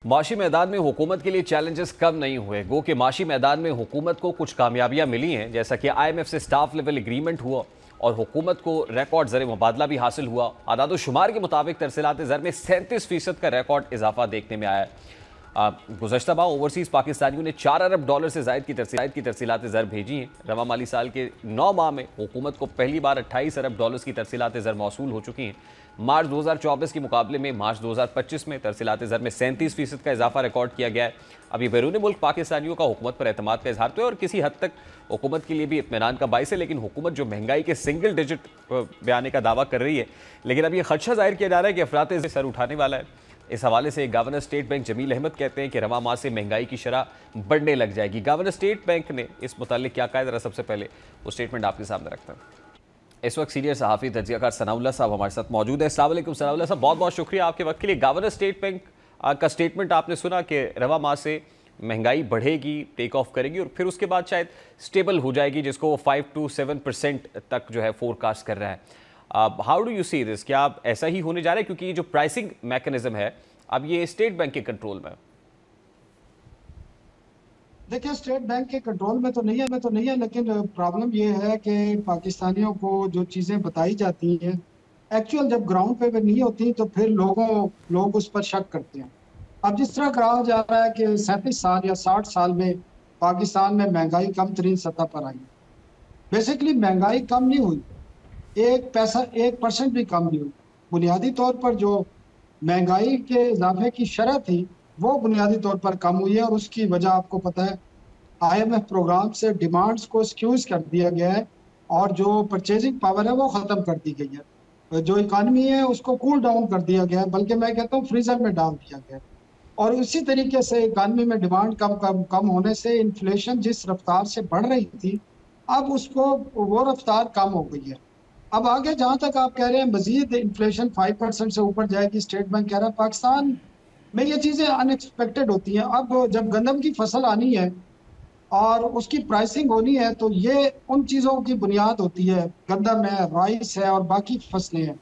माशी मैदान में हुकूमत के लिए चैलेंजेस कम नहीं हुए। गो कि माशी मैदान में हुकूमत को कुछ कामयाबियां मिली हैं, जैसा कि IMF से स्टाफ लेवल एग्रीमेंट हुआ और हुकूमत को रिकॉर्ड ज़र मुबादला भी हासिल हुआ। आदाद-ओ-शुमार के मुताबिक तरसीलात ज़र में 37% का रिकॉर्ड इजाफा देखने में आया है। गुज़श्ता माह ओवरसीज़ पाकिस्तानियों ने $4 अरब से ज़ायद की तरसीलात ज़र भेजी हैं। रवा माली साल के 9 माह में हुकूमत को पहली बार $28 अरब की तरसीलात ज़र मौसूल हो चुकी हैं। मार्च 2024 के मुकाबले में मार्च 2025 में तरसीलात ज़र में 37% का इजाफा रिकॉर्ड किया गया है। अभी बैरून मुल्क पाकिस्तानियों का हुकूमत पर एतमाद का इजहार तो है और किसी हद तक हुकूमत के लिए भी इत्मीनान का बाइस है, लेकिन हुकूमत जो महंगाई के सिंगल डिजिट पे आने का दावा कर रही है, लेकिन अब यह खदशा जाहिर किया जा रहा है कि अफरात से सर उठाने वाला है। इस हवाले से governor state bank Jameel Ahmed कहते हैं कि रवा माह से महंगाई की शरह बढ़ने लग जाएगी। गवर्नर स्टेट बैंक ने इस मुताल्लिक क्या कहा है, जरा सबसे पहले वो स्टेटमेंट आपके सामने रखता है। इस वक्त सीनियर सहाफ़ी तज्ज़ियाकार सनाउल्लाह साहब हमारे साथ मौजूद है। अस्सलाम वालेकुम सनाउल्लाह साहब, बहुत बहुत शुक्रिया आपके वक्त के लिए। गवर्नर स्टेट बैंक का स्टेटमेंट आपने सुना कि रवा माह से महंगाई बढ़ेगी, टेक ऑफ करेगी और फिर उसके बाद शायद स्टेबल हो जाएगी, जिसको वो 5 to 7% तक जो है फोरकास्ट कर रहा है। How do you see this? क्या आप ऐसा ही होने जा रहा है, क्योंकि ये जो प्राइसिंग मैकेनिज्म है अब ये स्टेट बैंक के कंट्रोल में? देखिए, स्टेट बैंक के कंट्रोल में तो नहीं है, लेकिन प्रॉब्लम ये है कि पाकिस्तानियों को जो चीज़ें बताई जाती हैं एक्चुअल जब ग्राउंड पे नहीं होती तो फिर लोग उस पर शक करते हैं। अब जिस तरह कहा जा रहा है कि 37 साल या 60 साल में पाकिस्तान में महंगाई कम तरीन सतह पर आई। बेसिकली महंगाई कम नहीं हुई, 1% भी कम नहीं हुई। बुनियादी तौर पर जो महंगाई के इजाफे की शरह थी वो बुनियादी तौर पर कम हुई है और उसकी वजह आपको पता है, IMF प्रोग्राम से डिमांड्स को स्क्यूज कर दिया गया है और जो परचेजिंग पावर है वो ख़त्म कर दी गई है। जो इकानमी है उसको कूल डाउन कर दिया गया है, बल्कि मैं कहता हूँ फ्रीजर में डाल दिया गया है। और उसी तरीके से इकानमी में डिमांड कम होने से इन्फ्लेशन जिस रफ्तार से बढ़ रही थी, अब उसको वो रफ्तार कम हो गई है। अब आगे जहां तक आप कह रहे हैं मजीद इन्फ्लेशन 5% से ऊपर जाएगी, स्टेट बैंक कह रहा है, पाकिस्तान में ये चीजें अनएक्सपेक्टेड होती हैं। अब जब गंदम की फसल आनी है और उसकी प्राइसिंग होनी है तो ये उन चीजों की बुनियाद होती है, गंदम है, राइस है और बाकी फसलें हैं।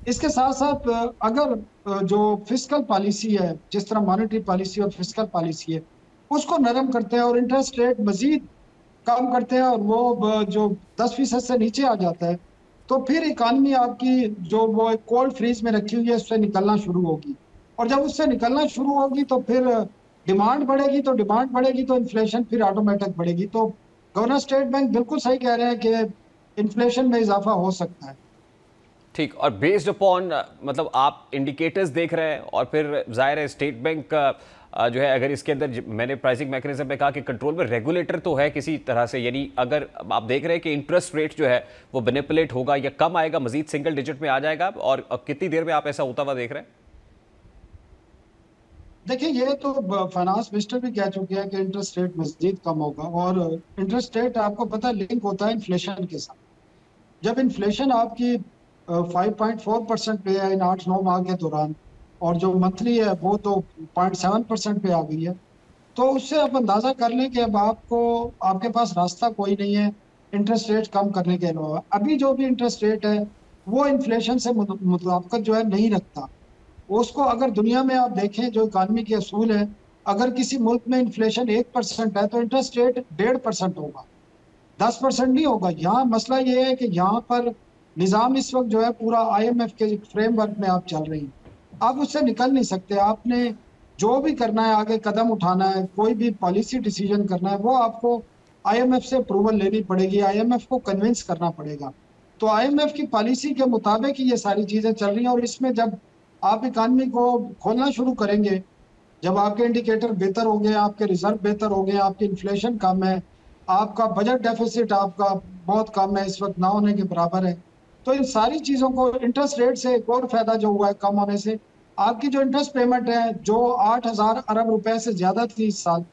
इसके साथ साथ अगर जो फिस्कल पॉलिसी है, जिस तरह मॉनेटरी पॉलिसी और फिस्कल पॉलिसी है, उसको नरम करते हैं और इंटरेस्ट रेट मजीद कम करते हैं और वो जो 10% से नीचे आ जाता है, तो फिर इकानमी आपकी जो वो कोल्ड फ्रीज में रखी हुई है उससे निकलना शुरू होगी। और जब उससे निकलना शुरू होगी तो फिर डिमांड बढ़ेगी तो इन्फ्लेशन फिर ऑटोमेटिक बढ़ेगी। तो गवर्नर स्टेट बैंक बिल्कुल सही कह रहे हैं कि इन्फ्लेशन में इजाफा हो सकता है। ठीक, और बेस्ड अपॉन मतलब आप इंडिकेटर्स देख रहे हैं और फिर जाहिर है स्टेट बैंक का जो है, अगर इसके अंदर मैंने प्राइसिंग मैकेनिज्म में कहा कि कंट्रोल में रेगुलेटर तो है किसी तरह से, यानी अगर आप देख रहे हैं कि इंटरेस्ट रेट जो है वो मैनिपुलेट होगा या कम आएगा, मजीद सिंगल डिजिट में आ जाएगा, और कितनी देर में आप ऐसा होता हुआ देख रहे हैं? देखिए, ये तो फाइनेंस मिनिस्टर भी कह चुके हैं कि इंटरेस्ट रेट मजीद कम होगा और इंटरेस्ट रेट आपको पता लिंक होता है इन्फ्लेशन के साथ। जब इन्फ्लेशन आपकी 5.4% पे है इन 8-9 माह के दौरान और जो मंथली है वो तो 0.7% पे आ गई है, तो उससे आप अंदाजा कर लें कि अब आपके पास रास्ता कोई नहीं है इंटरेस्ट रेट कम करने के अलावा। अभी जो भी इंटरेस्ट रेट है वो इन्फ्लेशन से मुताबिकत जो है नहीं रखता। उसको अगर दुनिया में आप देखें, जो इकानमी के असूल है, अगर किसी मुल्क में इन्फ्लेशन 1% है तो इंटरेस्ट रेट 1.5% होगा, 10% नहीं होगा। यहाँ मसला ये है कि यहाँ पर निज़ाम इस वक्त जो है पूरा IMF के फ्रेमवर्क में आप चल रही हैं, आप उससे निकल नहीं सकते। आपने जो भी करना है, आगे कदम उठाना है, कोई भी पॉलिसी डिसीजन करना है, वो आपको IMF से अप्रूवल लेनी पड़ेगी, IMF को कन्विंस करना पड़ेगा। तो IMF की पॉलिसी के मुताबिक ये सारी चीजें चल रही हैं और इसमें जब आप इकानमी को खोलना शुरू करेंगे, जब आपके इंडिकेटर बेहतर हो गए, आपके रिजर्व बेहतर हो गए, आपकी इन्फ्लेशन कम है, आपका बजट डेफिसिट आपका बहुत कम है, इस वक्त ना होने के बराबर है, तो इन सारी चीजों को इंटरेस्ट रेट से एक और फायदा जो हुआ है कम होने से, आपकी जो इंटरेस्ट पेमेंट है जो 8,000 अरब रुपए से ज्यादा थी इस साल,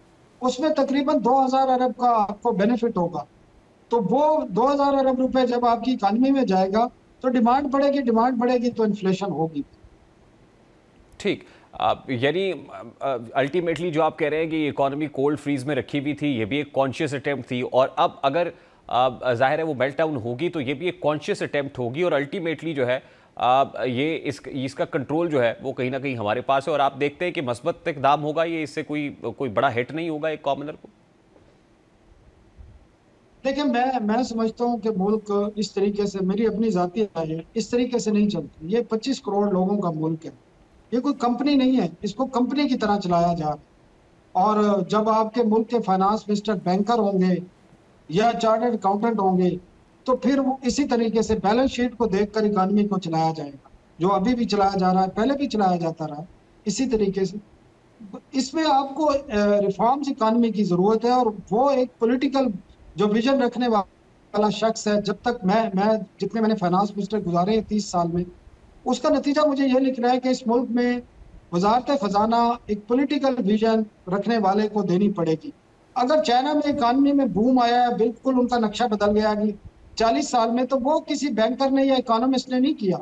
उसमें तकरीबन 2,000 अरब का आपको बेनिफिट होगा। तो वो 2,000 अरब रुपए जब आपकी इकानमी में जाएगा तो डिमांड बढ़ेगी तो इन्फ्लेशन होगी। ठीक, यानी अल्टीमेटली जो आप कह रहे हैं कि इकोनॉमी कोल्ड फ्रीज में रखी हुई थी, ये भी एक कॉन्शियस अटेम्प्ट थी, और अब अगर जाहिर है वो मेल्ट डाउन होगी तो ये भी एक कॉन्शियस अटेम्प्ट होगी और अल्टीमेटली जो है ये इसका कंट्रोल जो है वो कहीं ना कहीं हमारे पास है, और आप देखते हैं कि मस्बत इकदाम होगा ये, इससे कोई बड़ा हिट नहीं होगा एक कॉमनर को? देखिए, मैं समझता हूँ कि मुल्क इस तरीके से, मेरी अपनी जाती राय है, इस तरीके से नहीं चलती। ये 25 करोड़ लोगों का मुल्क है, ये कोई कंपनी नहीं है, इसको कंपनी की तरह चलाया जा रहा है। और जब आपके मुल्क के फाइनेंस मिनिस्टर बैंकर होंगे या चार्टर्ड अकाउंटेंट होंगे, तो फिर वो इसी तरीके से बैलेंस शीट को देखकर इकानमी को चलाया जाएगा, जो अभी भी चलाया जा रहा है, पहले भी चलाया जाता रहा इसी तरीके से। इसमें आपको रिफॉर्म्स इकानमी की जरूरत है, और वो एक पॉलिटिकल जो विजन रखने वाला शख्स है। जब तक मैं जितने मैंने फाइनेंस मिनिस्टर गुजारे 30 साल में, उसका नतीजा मुझे ये लिख रहा है कि इस मुल्क में वजारत खजाना एक पॉलिटिकल विजन रखने वाले को देनी पड़ेगी। अगर चाइना में इकानमी में बूम आया है, बिल्कुल उनका नक्शा बदल गया कि 40 साल में, तो वो किसी बैंकर ने या इकोनॉमिस्ट ने नहीं किया,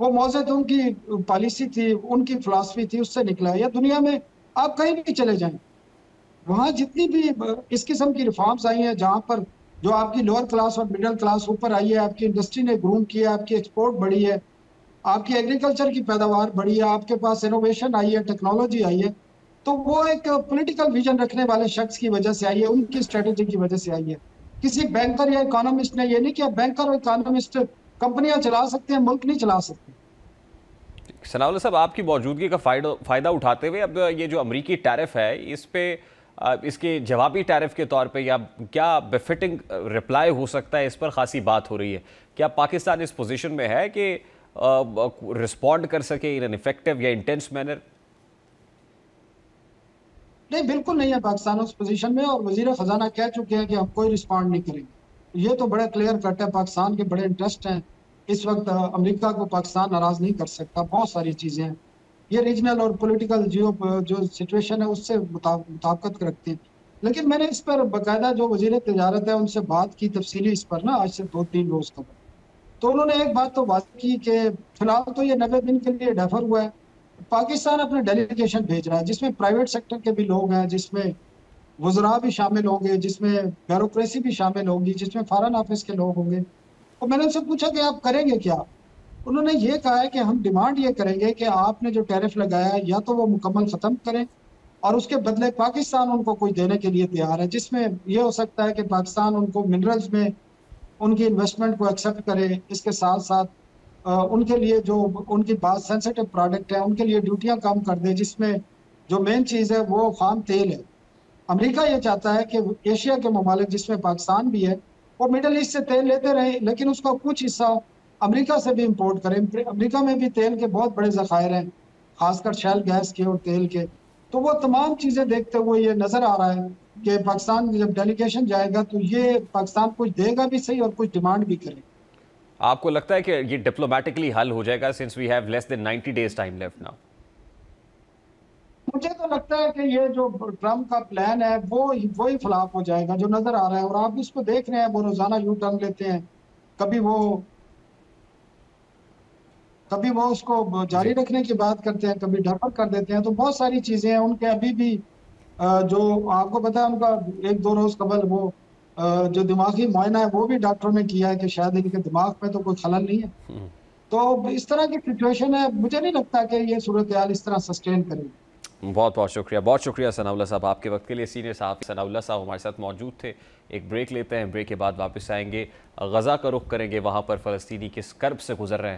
वो मौजूद उनकी पॉलिसी थी, उनकी फिलॉसफी थी, उससे निकला है। या दुनिया में आप कहीं भी चले जाएं, वहां जितनी भी इस किस्म की रिफॉर्म्स आई हैं, जहां पर जो आपकी लोअर क्लास और मिडिल क्लास ऊपर आई है, आपकी इंडस्ट्री ने ग्रूम किया, आपकी एक्सपोर्ट बढ़ी है, आपकी एग्रीकल्चर की पैदावार बढ़ी है, आपके पास इनोवेशन आई है, टेक्नोलॉजी आई है, तो वो एक पॉलिटिकल विजन रखने वाले शख्स की वजह से आई है, उनकी स्ट्रेटेजी की वजह से आई है। किसी बैंकर या इकोनॉमिस्ट ने ये नहीं किया। बैंकर और इकोनॉमिस्ट कंपनियां चला सकते हैं, मुल्क नहीं चला सकते। सनाउल्लाह साहब, आपकी मौजूदगी का फ़ायदा उठाते हुए अब ये जो अमरीकी टैरिफ है, इस पे इसके जवाबी टैरिफ के तौर पे या क्या बेफिटिंग रिप्लाई हो सकता है, इस पर खासी बात हो रही है। क्या पाकिस्तान इस पोजीशन में है कि रिस्पॉन्ड कर सके इन एन इफेक्टिव या इंटेंस मैनर? नहीं, बिल्कुल नहीं है पाकिस्तान उस पोजीशन में, और वजीर खजाना कह चुके हैं कि हम कोई रिस्पॉन्ड नहीं करेंगे। ये तो बड़ा क्लियर कट है, पाकिस्तान के बड़े इंटरेस्ट हैं इस वक्त। अमेरिका को पाकिस्तान नाराज नहीं कर सकता, बहुत सारी चीजें हैं, ये रीजनल और पॉलिटिकल जो सिचुएशन है उससे मुताबिकत रखते हैं। लेकिन मैंने इस पर बाकायदा जो वजीर तजारत है उनसे बात की तफसीली इस पर ना, आज से 2-3 रोज कबल। तो उन्होंने एक बात तो बात की कि फिलहाल तो ये 90 दिन के लिए डेफर हुआ है। पाकिस्तान अपने डेलीगेशन भेज रहा है, जिसमें प्राइवेट सेक्टर के भी लोग हैं, जिसमें वज़रा भी शामिल होंगे, जिसमें ब्यूरोक्रेसी भी शामिल होगी, जिसमें फॉरेन ऑफिस के लोग होंगे। तो मैंने उनसे पूछा कि आप करेंगे क्या? उन्होंने ये कहा है कि हम डिमांड ये करेंगे कि आपने जो टैरिफ लगाया है, या तो वो मुकम्मल ख़त्म करें, और उसके बदले पाकिस्तान उनको कुछ देने के लिए तैयार है, जिसमें ये हो सकता है कि पाकिस्तान उनको मिनरल्स में उनकी इन्वेस्टमेंट को एक्सेप्ट करे। इसके साथ साथ उनके लिए जो उनकी बात सेंसिटिव प्रोडक्ट है, उनके लिए ड्यूटियां कम कर दे, जिसमें जो मेन चीज़ है वो खाम तेल है। अमेरिका ये चाहता है कि एशिया के ममालिक, जिसमें पाकिस्तान भी है, वो मिडल ईस्ट से तेल लेते रहे, लेकिन उसका कुछ हिस्सा अमेरिका से भी इंपोर्ट करें। अमेरिका में भी तेल के बहुत बड़े ज़खायर हैं, खासकर शैल गैस के और तेल के। तो वो तमाम चीज़ें देखते हुए ये नज़र आ रहा है कि पाकिस्तान जब डेलीगेशन जाएगा तो ये पाकिस्तान कुछ देगा भी सही और कुछ डिमांड भी करेगा। आपको लगता है कि ये डिप्लोमेटिकली हल हो जाएगा, since we have less than 90 days time left now? मुझे तो लगता है कि ये जो ट्रम्प का प्लान है वो ही फ्लॉप हो जाएगा, जो नजर आ रहा है। और आप इसको देख रहे हैं, वो रोजाना यू टर्न लेते हैं, कभी वो उसको जारी रखने की बात करते हैं, कभी डफर कर देते हैं। तो बहुत सारी चीजें हैं उनके अभी भी, जो आपको पता है, उनका 1-2 रोज कबल वो जो दिमागी मुआयना है वो भी डॉक्टरों ने किया है कि शायद इनके दिमाग में तो कोई खलल नहीं है। तो इस तरह की सिचुएशन है, मुझे नहीं लगता कि ये सूरत हाल इस तरह सस्टेन करेगी। बहुत शुक्रिया सनाउल्लाह साहब आपके वक्त के लिए। सीनियर साहब सनाउल्लाह साहब हमारे साथ मौजूद थे। एक ब्रेक लेते हैं, ब्रेक के बाद वापस आएंगे, गज़ा का रुख करेंगे, वहाँ पर फ़लस्तीनी किस कर्ब से गुजर रहे हैं